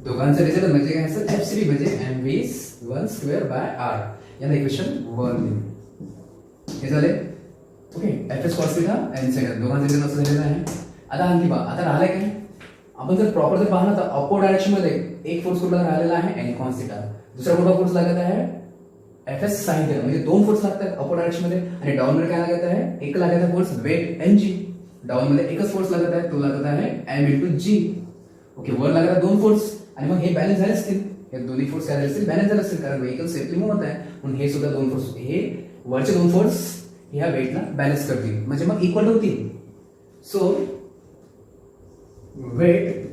दोघांचा रिझल्ट म्हणजे काय असेल एफसीबी म्हणजे mv1² बाय r. याला इक्वेशन 1 हे झाले. Okay, Fs cos theta n sin दोघांचा रिझल्ट असं झालेला आहे. आता आणखी पहा, आता राहिलाय काय, आपण जर प्रॉपर जर पाहणार तर अपवर्ड डायरेक्शन मध्ये एक फोर्स कुठला राहिलेला आहे n cos थिटा, दुसरा कुठला फोर्स लागत आहे Fs sin थिटा, म्हणजे दोन फोर्स लागतात अपवर्ड डायरेक्शन मध्ये. आणि डाऊन मध्ये काय लागत आहे, एक लागत आहे फोर्स वेट mg, डाऊन मध्ये एकच फोर्स लागत आहे, तो लागत आहे m × g. ओके, वर लागत आहे दोन फोर्स, आणि मग हे बॅलन्स झाले असतील, हे दोन्ही फोर्स काय झाले असतील बॅलन्स झाले असतील, कारण व्हेकल सेफली मूव्ह होत आहे, म्हणून हे सुद्धा दोन फोर्स, हे वरचे दोन फोर्स ह्या वेटला बॅलन्स करतील, म्हणजे मग इक्वल होतील. सो वेट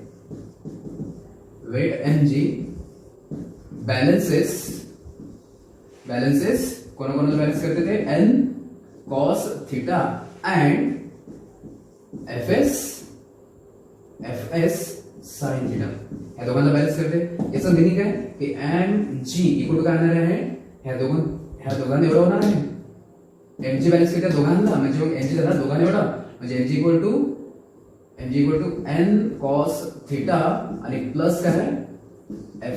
mg balances कोणाकोणाला बॅलन्स करते ते n cos theta and Fs sin theta, या दोघांना बॅलन्स करते. याचं मिनिंग काय की mg इक्वल काय येणार आहे, ह्या दोघांना एवढं होणार आहे, mg बॅलन्स करते दोघांना, म्हणजे मग mg झाला दोघांना एवढा, म्हणजे mg equal to n cos theta आणि प्लस काय आहे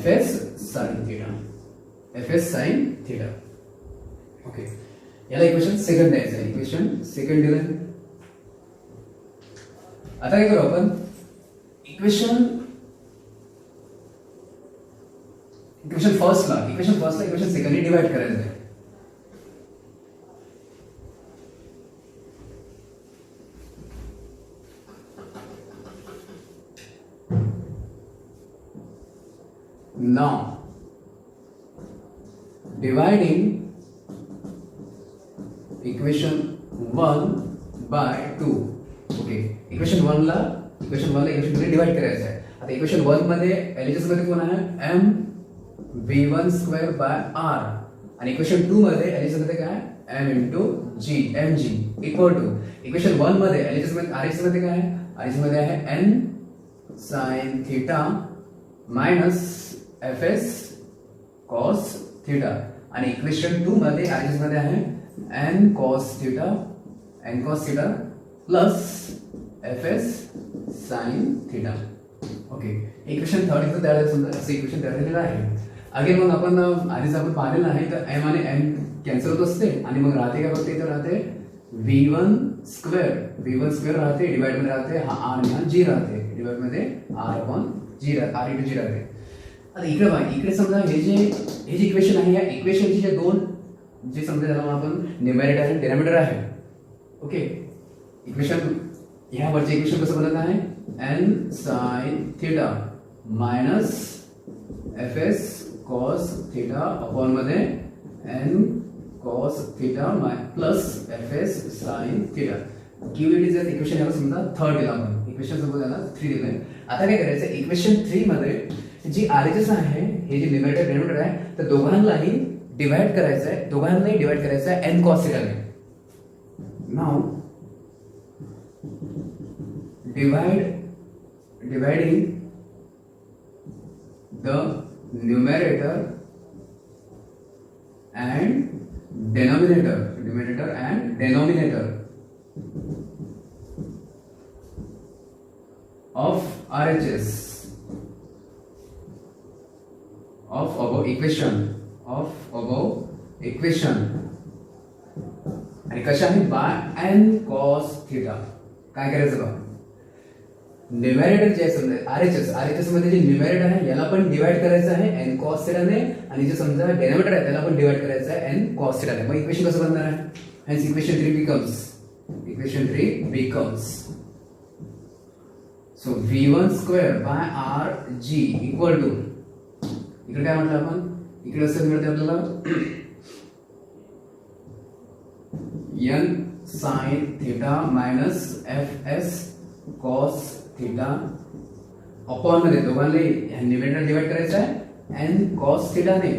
Fs sin थिटा. ओके, याला इक्वेशन सेकंड द्यायचं आहे, इक्वेशन सेकंड दिलं. आता काय करू आपण, इक्वेशन फर्स्टला इक्वेशन सेकंडने डिवाइड करायचं आहे. Now, dividing equation 1 by 2. Okay, equation 1 ला इक्वेशन 2 डिवाइड करायचं आहे. आता इक्वेशन 1 मध्ये एलएचएस मध्ये कोण आहे mv1² बाय r, आणि इक्वेशन 2 मध्ये एलएचएस मध्ये काय m into g m g equal to equation 1 मध्ये RHS मध्ये काय आहे? RHS मध्ये आहे N sine theta minus f s cos theta आणि इक्वेशन 2 मध्ये RHS मध्ये आहे N cos theta plus F s sine theta. Okay, equation 3 इथं तयार समजा असं इक्वेशन तयार झालेलं आहे. अगेन मग आपण आधीच आपण पाहिलेलं आहे तर एम आणि एम कॅन्सल होत असते आणि मग राहते काय फक्त इथं राहते v1 स्क्वेअर राहते डिवाइड मध्ये राहते हा r आणि हा g राहते डिवाइड मध्ये r upon g r into g राहते. आता इकडे बघा इकडे समजा हे जे इक्वेशन आहे या इक्वेशनचे जे दोन जे समजा त्याला आपण न्यूमरेटर आणि डिनॉमिनेटर आहे. ओके, इक्वेशन ह्या वरचे इक्वेशन कसं बनत आहे n sin theta minus f s cos theta upon मध्ये n cos theta plus F s sine theta. Quite is equation याला समजा थर्ड दिला आपण इक्वेशन समजा याला 3 दिलंय. आता काय करायचं इक्वेशन 3 मध्ये जी RHS आहे हे जे न्यूमरेटर डिनॉमिनेटर आहे तर दोघांनाही डिवाइड करायचं आहे n cos थीटा ने. Now dividing the numerator and denominator of RHS of above equation आणि कशा आहे बाय n cos थीटा. काय करायचं बघा न्यूमरेटर जे समजा RHS मध्ये जे न्यूमरेटर आहे याला पण डिवाइड करायचं आहे n cos थीटा ने आणि जे समजा डिनॉमिनेटर आहे त्याला पण डिवाइड करायचं आहे n cos थीटा ने. मग इक्वेशन कसं बनणार आहे hence equation 3 becomes so v1 square by rg equal to इकडे काय म्हटलं आपण इकडे असं मिळते आपल्याला n sin theta minus f S cos theta upon मध्ये दोघांना न्यूमरेटर डिवाइड करायचं आहे n cos थीटा ने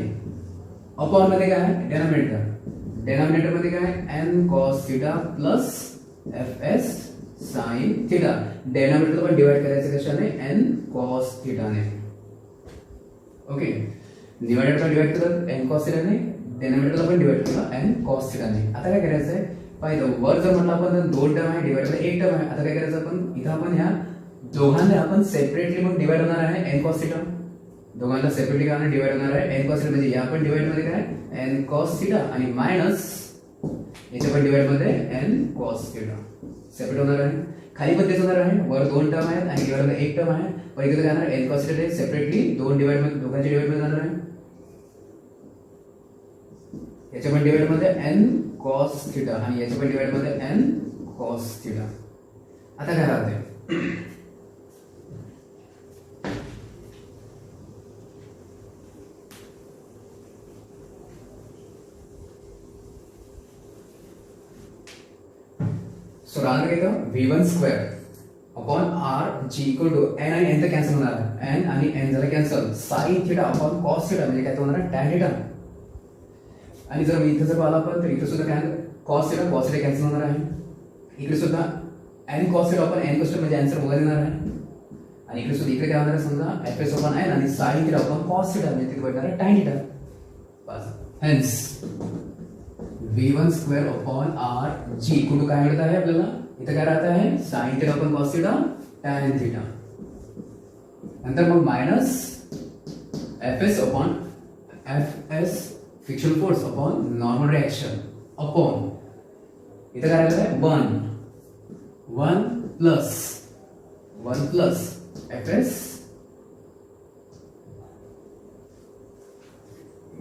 अपॉन मध्ये काय आहे डिनॉमिनेटर मध्ये काय n cos theta plus F s sine theta. Denominator पण डिवाइड करायचं कशाने n cos थीटा ने. ओके, न्यूमरेटर डिवाइड केलं n cos थीटा ने डिनॉमिनेटरला पण डिवाइड केलं n cos थीटा ने. आता काय करायचं आहे पाहिलं वर जर म्हटलं आपण दोन टर्म आहे डिवाइड बाय एक टर्म आहे. आता काय करायचं आपण इथं आपण ह्या दोघांना आपण सेपरेटली मग डिवाइड होणार आहे n cos थीटा. दोघांना सेपरेटली काय डिवाइड होणार आहे n cos थीटा म्हणजे या पण डिवाइड मध्ये काय n cos थीटा आणि मायनस याच्या पण डिवाइड मध्ये n cos थीटा सेपरेट होणार आहे. खाली पण तेच होणार आहे वर दोन टर्म आहेत आणि डिवाइड मध्ये एक टर्म आहे पण इथे काय होणार n cos थीटा सेपरेटली दोन डिवाइड मध्ये दोघांच्या डिवाइड मध्ये जाणार आहे. याच्या पण डिवाइड मध्ये n cos थीटा आणि याच्या पण डिवाइड मध्ये n cos थीटा. आता काय राहते सो राहणार काय तर v1 square upon r g equal to n आणि n तर कॅन्सल होणार आहे n आणि n झाला cancel sin theta upon cos theta म्हणजे काय होणार आहे tan थीटा. आणि जर इथे जर पाहिलं आपण तर इथे सुद्धा काय cos थीटा कॅन्सल होणार आहे. इकडे सुद्धा n cos theta upon n cos theta म्हणजे आन्सर वगैरे येणार आहे. आणि इकडे सुद्धा इकडे काय होणार आहे समजा fs अपॉन n आणि sin theta upon cos theta म्हणजे तिथे भेटणार आहे tan थीटा. बस hence v1 square upon r g equal to काय मिळत आहे आपल्याला इथे काय राहत आहे sin theta upon cos theta tan theta. नंतर मग minus fs upon fs frictional force upon normal reaction upon इथे काय राहिलं आहे 1 plus fs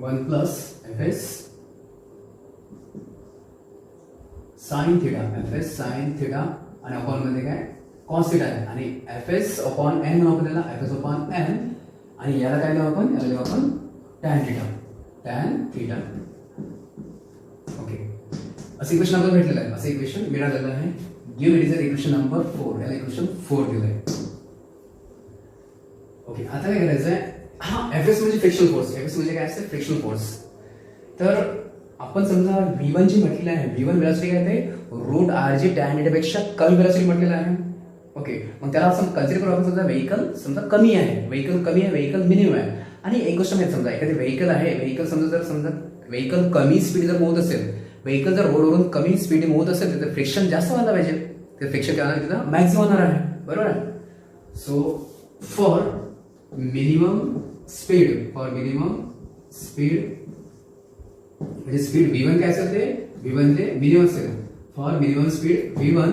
1 plus fs sine theta fs sine theta आणि अपॉन मध्ये काय cos थीटा आहे आणि fs अपॉन n म्हणू आपण त्याला fs अपॉन n आणि याला काय लिहू आपण tan थीटा. ओके, असं इक्वेशन आपल्याला भेटलेलं आहे असं इक्वेशन मिळालेलं आहे. Give it is equation number 4 याला इक्वेशन 4 दिलंय. ओके, आता काय करायचं आहे हा fs म्हणजे फ्रिक्शनल फोर्स. fs म्हणजे काय असते फ्रिक्शनल फोर्स. तर आपण समजा V1 जी म्हटलेलं आहे, V1 वेलोसिटी काय ते root R G tan theta पेक्षा कमी वेलोसिटी म्हटलेलं आहे. ओके, मग त्याला असं कन्सिडर करू आपण, समजा व्हेकल समजा कमी आहे, व्हेकल मिनिमम आहे. आणि एक गोष्ट माहिती, समजा एखादी व्हेकल आहे, व्हेकल समजा व्हेकल कमी स्पीड जर मोहत असेल, व्हेकल जर रोडवरून कमी स्पीड मोहत असेल तर फ्रिक्शन जास्त व्हायला पाहिजे. ते फ्रिक्शन काय होणार, तिथं मॅक्सिमम होणार आहे. बरोबर आहे. सो फॉर मिनिमम स्पीड म्हणजे स्पीड V1 काय असेल ते V1 ते मिनिमम असेल. For minimum speed V1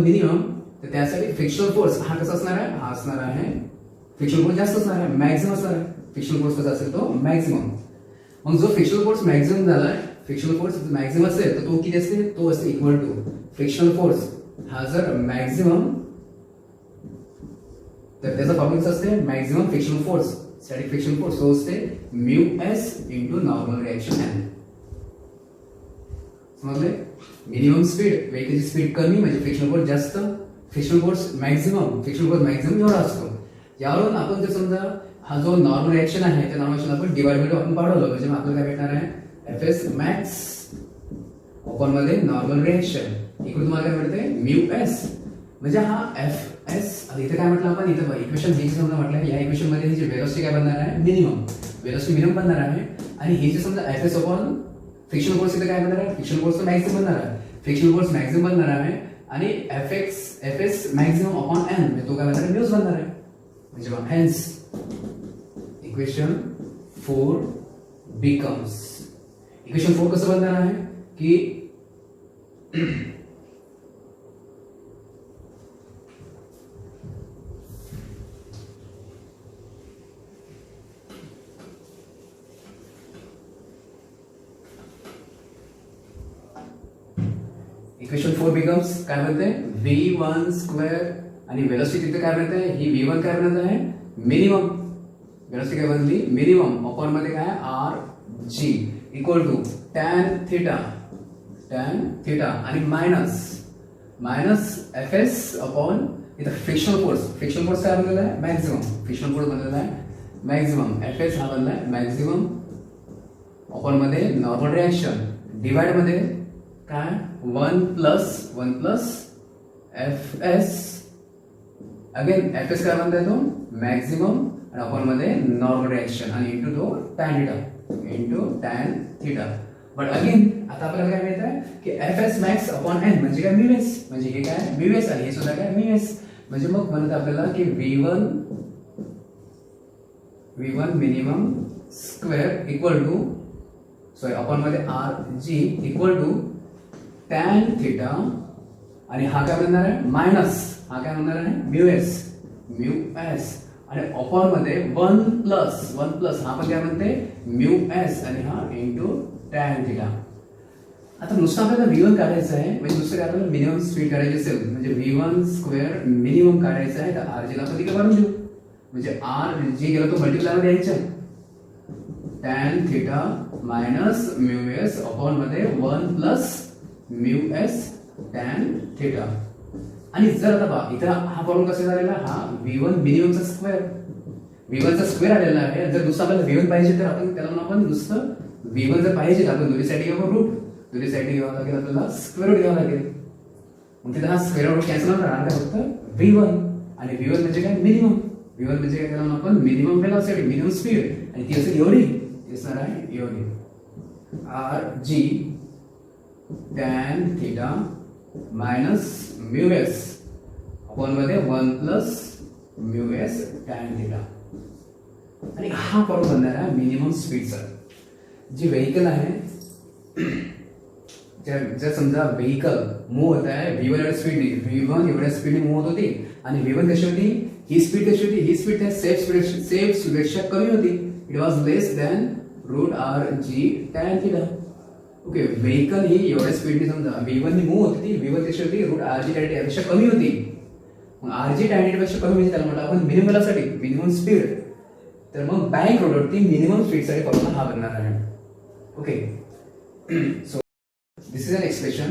minimum, तर त्यासाठी फ्रिक्शनल फोर्स हा कसा असणार आहे, हा असणार आहे फ्रिक्शनल फोर्स जास्त असणार आहे, मॅक्सिमम असणार आहे. फ्रिक्शनल फोर्स कसा असेल तो मॅक्सिमम. मग जो फ्रिक्शनल फोर्स मॅक्सिमम झाला, फ्रिक्शनल फोर्स मॅक्सिमम असेल तर तो किती असते, तो असते इक्वल टू फ्रिक्शनल फोर्स हा जर मॅक्सिमम, तर त्याचा फॉर्म्युला असते maximum frictional force, static friction force, तो असते mu s into normal reaction n. समजले. मिनिमम स्पीड, व्हेकलची स्पीड कमी म्हणजे फ्रिक्शनल फोर्स जास्त, फ्रिक्शनल फोर्स मॅक्सिमम एवढा असतो. यावरून आपण जर समजा हा जो नॉर्मल रिएक्शन आहे त्या नॉर्मल रिएक्शन आपण डिवाइड आपण पाडवलं म्हणजे आपल्याला काय भेटणार आहे, एफ एस मॅक्स ओपन मध्ये नॉर्मल रिएक्शन इकडे तुम्हाला काय मिळते म्यू एस. म्हणजे हा एफ एस, आता इथे काय म्हटलं आपण, इथे इक्वेशन हे समजा म्हटलं, या इक्वेशन मध्ये ही जी वेलोसिटी काय बनणार आहे, वेलोसिटी मिनिमम बनणार आहे. आणि हे जे समजा F s upon frictional force इथे काय बनणार आहे, फ्रिक्शनल फोर्स मॅक्सिमम बनणार आहे, फ्रिक्शनल फोर्स मॅक्सिमम बनणार आहे. आणि f s maximum upon N म्हणजे तो काय बनणार आहे, म्यूज बनणार आहे. म्हणजे मग हेन्स इक्वेशन 4 बिकम्स, इक्वेशन 4 कसं बनणार आहे की इक्वेशन 4 बिकम्स काय बनते, V1 स्क्वेअर आणि वेलोसिटी तिथे काय बनते, ही V1 काय बनत आहे मिनिमम, वेलोसिटी काय बनली मिनिमम, अपॉन मध्ये काय r g equal to tan theta आणि मायनस एफ एस अपॉन इथं फ्रिक्शनल फोर्स काय बनलेला आहे मॅक्सिमम, फ्रिक्शनल फोर्स बनलेला आहे मॅक्सिमम, एफ एस हा बनला आहे मॅक्सिमम, अपॉन मध्ये नॉर्मल रिएक्शन, डिवाइड मध्ये काय 1 plus F S, again F S काय बनलाय तो मॅक्सिमम आणि अपॉन मध्ये नॉर्मल रिएक्शन आणि इंटू तो टॅन थिटा. बट अगेन आता आपल्याला काय मिळत आहे की F S max upon N म्हणजे काय म्यू एस, म्हणजे हे काय म्यू एस आणि हे सुद्धा काय म्यू एस. म्हणजे मग म्हणत आपल्याला की V1 minimum square equal to upon मध्ये r g equal to tan theta आणि हा काय बनणार आहे मायनस, हा काय बनणार आहे म्यू एस आणि अपॉन मध्ये 1 प्लस हा पण काय म्हणते म्यू एस आणि हा इंटू टॅन थिटा. आता नुसतं आपल्याला V1 काढायचं आहे, म्हणजे नुसतं काय आपल्याला मिनिमम स्पीड काढायची असेल म्हणजे V1 स्क्वेअर मिनिमम काढायचं आहे, तर आर जी ला आपण तिकडे काढून देऊ. म्हणजे आर जी गेला तो मल्टिप्लाय मध्ये यायचा tan theta minus mu s upon मध्ये 1 plus mu s tan theta. आणि जर आता पहा इथं हा फॉर्म्युला कसा झालेला, हा V1 मिनिममचा स्क्वेअर आलेला आहे. जर दुसरा आपल्याला V1 पाहिजे तर आपण त्याला आपण नुसतं V1 जर पाहिजे तर आपण दोन्ही साईड घ्यावं रूट, दोन्ही साईड घ्यावं लागेल आपल्याला स्क्वेअर रूट घ्यावं लागेल. मग तिथे हा स्क्वेअर रूट कॅन्सल होणार काय फक्त V1 आणि V1 म्हणजे काय मिनिमम, V1 म्हणजे काय त्याला आपण मिनिमम वेलोसिटी मिनिमम स्पीड आणि ती असेल एवढी, ती असणार आहे एवढी आर जी tan theta minus mu s upon मध्ये 1 plus mu s tan theta. आणि हा फॉर्म्युला बनणार आहे मिनिमम स्पीडचा. जी व्हेकल आहे, जर समजा व्हेकल मूव्ह होत आहे V1 एवढ्या स्पीडने मूव्ह होत होती आणि V1 कशी होती, ही स्पीड कशी होती, ही स्पीड त्या सेफ स्पीडपेक्षा कमी होती, it was less than root R G tan theta. Okay, vehicle ही एवढ्या स्पीडने समजा V1 ने मूव्ह होती, V1 कशी होती root R G tan theta पेक्षा कमी होती. मग आर जी टॅन थिटा पेक्षा कमी म्हणजे त्याला म्हटलं आपण मिनिमम वेलोसिटी मिनिमम स्पीड. तर मग बँक रोडवरती मिनिमम स्पीडसाठी फॉर्म्युला हा बनणार आहे. Okay, so this is an expression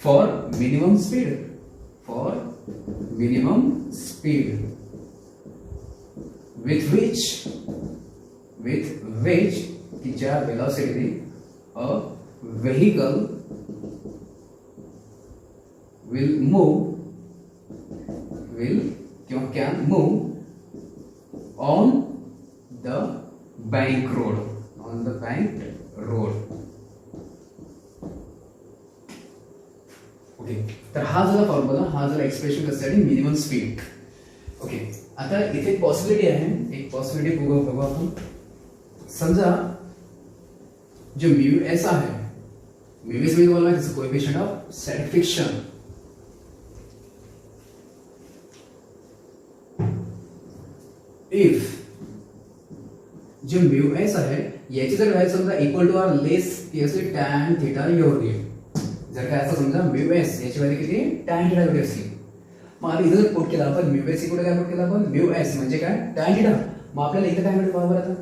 for minimum speed minimum speed with which की ज्या velocity a vehicle will can move on the bank road. Okay, तर हा झाला फॉर्म्युला, हा झाला एक्सप्रेशन कशासाठी मिनिमम स्पीड. ओके, आता इथे एक पॉसिबिलिटी आहे, एक पॉसिबिलिटी बघू आपण. समजा जो म्यू एस आहे, म्यू एस म्हणजे तुम्हाला माहिती आहे कोएफिशिएंट ऑफ सॅटिस्फॅक्शन. इफ जो म्यू एस आहे याची जर व्हॅल्यू समजा इक्वल टू आर लेस ती असेल टॅन थीटा एवढी. जर काय असं समजा म्यू एस याची व्हॅल्यू किती टॅन थीटा एवढी असली, मग आता इथं जर पुट केला आपण म्यू एस इक्वल काय पुट केला आपण म्यू एस म्हणजे काय टॅन थीटा. मग आपल्याला इथं काय मिळेल बरोबर आता.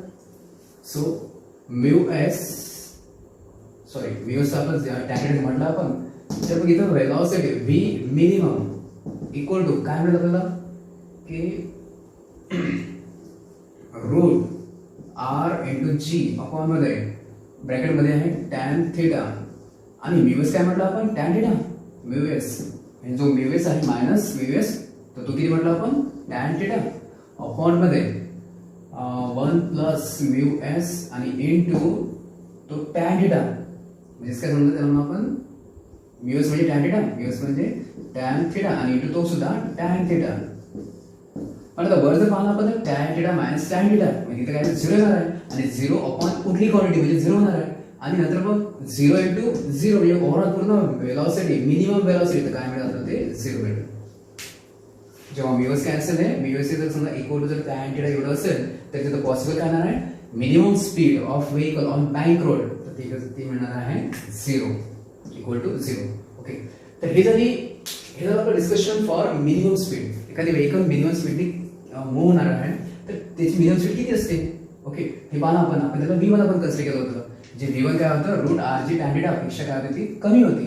सो म्यू एस आपण टॅन थीटा म्हटलं आपण, तर मग इथं velocity v minimum equal to काय मिळेल आपल्याला की root r into g upon मध्ये ब्रॅकेट मध्ये आहे टॅन थीटा आणि म्यू एस काय म्हटलं आपण टॅन थीटा. म्यू एस जो म्यू एस आहे मायनस म्यू एस, तर तो किती म्हटलं आपण टॅन थीटा अपॉन मध्ये 1 प्लस म्यू एस आणि इनटू तो टॅन थीटा. म्हणजे काय समजा त्याला आपण म्यू एस म्हणजे टॅन थीटा, म्यू एस म्हणजे टॅन थीटा आणि इनटू तो सुद्धा टॅन थीटा. पण आता वर जर पाहिलं आपण tan theta minus tan theta म्हणजे इथे काय 0 येणार आहे आणि 0 अपॉन कुठली क्वांटिटी म्हणजे 0 होणार आहे. आणि नंतर मग 0 इंटू 0 म्हणजे ओव्हरऑल पूर्ण वेलॉसिटी मिनिमम वेलॉसिटी तर काय मिळालं ते 0 मिळेल. जेव्हा म्यू एस काय असेल म्यू एस जर समजा इक्वल टू जर टॅन थीटा एवढं असेल तर तिथं पॉसिबल काय होणार आहे minimum speed of vehicle on bank road, तर ती मिळणार आहे 0 इक्वल टू 0. ओके, तर हे झालं आपलं डिस्कशन फॉर मिनिमम स्पीड. एखादी व्हेकल मिनिमम स्पीडने मूव्ह होणार आहे तर त्याची मिनिमम स्पीड किती असते. ओके, हे पाहा आपण त्याला V1 आपण कन्सिडर केलं होतं. जे V1 काय होतं root R G tan theta पेक्षा काय होती ती कमी होती.